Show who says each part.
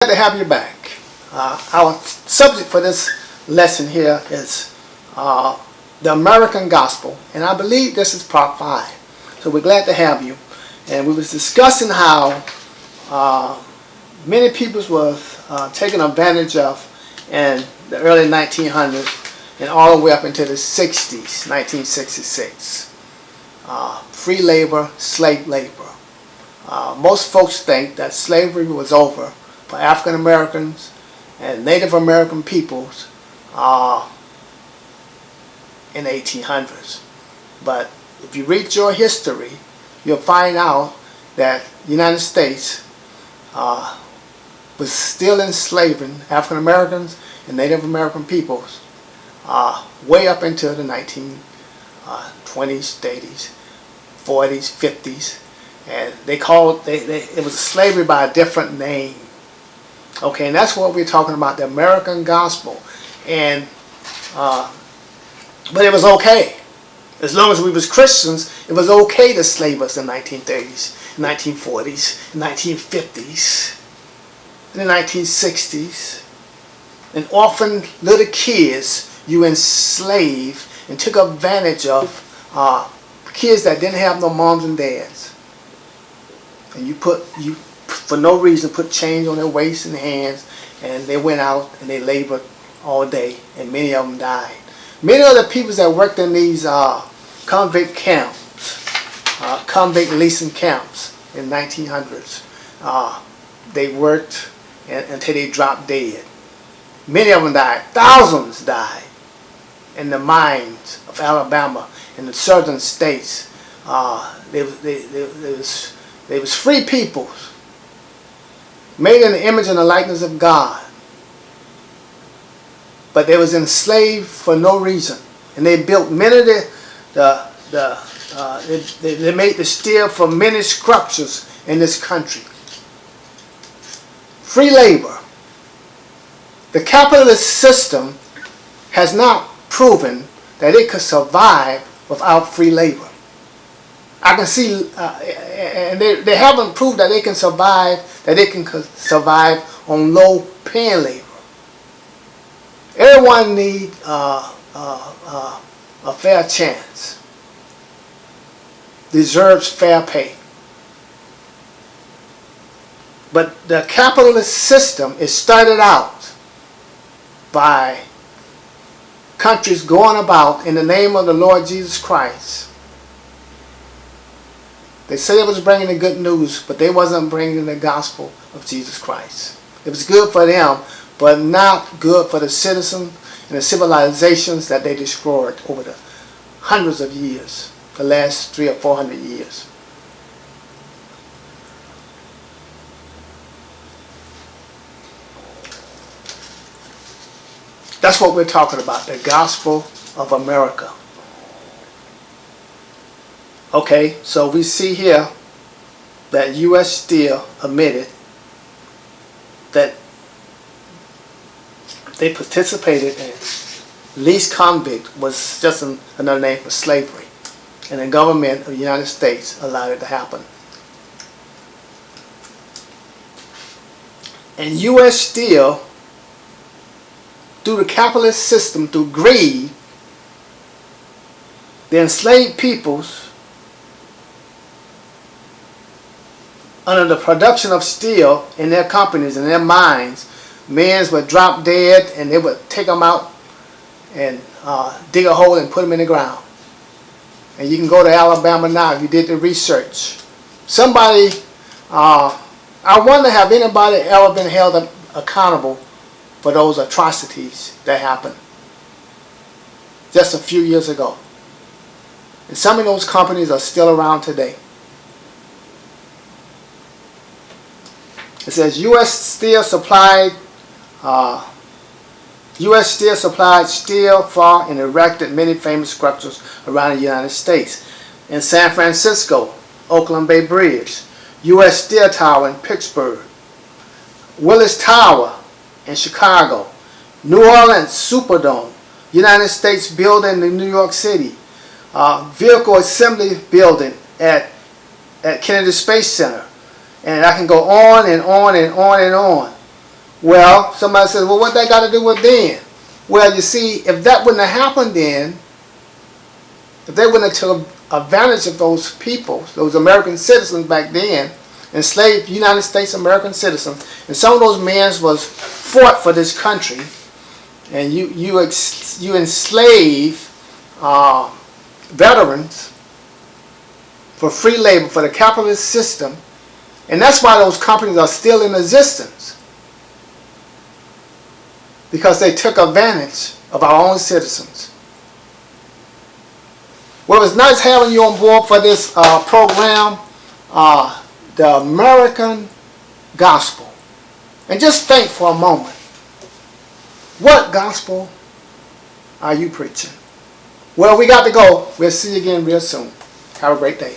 Speaker 1: Glad to have you back. Our subject for this lesson here is the American Gospel, and I believe this is part 5. So we're glad to have you. And we was discussing how many people was taken advantage of in the early 1900s and all the way up into the 60s, 1966. Free labor, slave labor. Most folks think that slavery was over for African Americans and Native American peoples in the 1800s. But if you read your history, you'll find out that the United States was still enslaving African Americans and Native American peoples way up into the 1920s, 30s, 40s, 50s, and it was slavery by a different name. Okay, and that's what we're talking about, the American Gospel. And but it was okay. As long as we was Christians, it was okay to slave us in the 1930s, 1940s, 1950s, in the 1960s. And often little kids you enslaved and took advantage of, kids that didn't have no moms and dads. And you for no reason put chains on their waists and hands, and they went out and they labored all day, and many of them died. Many of the people that worked in these convict camps, convict leasing camps in the 1900s, they worked until they dropped dead. Many of them died. Thousands died in the mines of Alabama, in the southern states. They was free people, made in the image and the likeness of God. But they was enslaved for no reason. And they built many they made the steel for many structures in this country. Free labor. The capitalist system has not proven that it could survive without free labor. I can see, and they haven't proved that they can survive on low-paying labor. Everyone needs a fair chance, deserves fair pay. But the capitalist system is started out by countries going about in the name of the Lord Jesus Christ. They said it was bringing the good news, but they wasn't bringing the gospel of Jesus Christ. It was good for them, but not good for the citizens and the civilizations that they destroyed over the hundreds of years, the last 300 or 400 years. That's what we're talking about, the gospel of America. Okay, so we see here that U.S. Steel admitted that they participated in least convict was just another name for slavery. And the government of the United States allowed it to happen. And U.S. Steel, through the capitalist system, through greed, the enslaved peoples, under the production of steel in their companies and their mines, men would drop dead and they would take them out and dig a hole and put them in the ground. And you can go to Alabama now if you did the research. Somebody, I wonder have anybody ever been held accountable for those atrocities that happened just a few years ago. And some of those companies are still around today. It says U.S. Steel supplied steel for and erected many famous structures around the United States. In San Francisco, Oakland Bay Bridge, U.S. Steel Tower in Pittsburgh, Willis Tower in Chicago, New Orleans Superdome, United States Building in New York City, Vehicle Assembly Building at Kennedy Space Center, And I can go on and on and on and on. Well, somebody says, well, what that got to do with then? Well, you see, if that wouldn't have happened then, if they wouldn't have taken advantage of those people, those American citizens back then, enslaved United States American citizens, and some of those men was fought for this country, and you enslave veterans for free labor, for the capitalist system, and that's why those companies are still in existence, because they took advantage of our own citizens. Well, it's nice having you on board for this program, The American Gospel. And just think for a moment, what gospel are you preaching? Well, we got to go. We'll see you again real soon. Have a great day.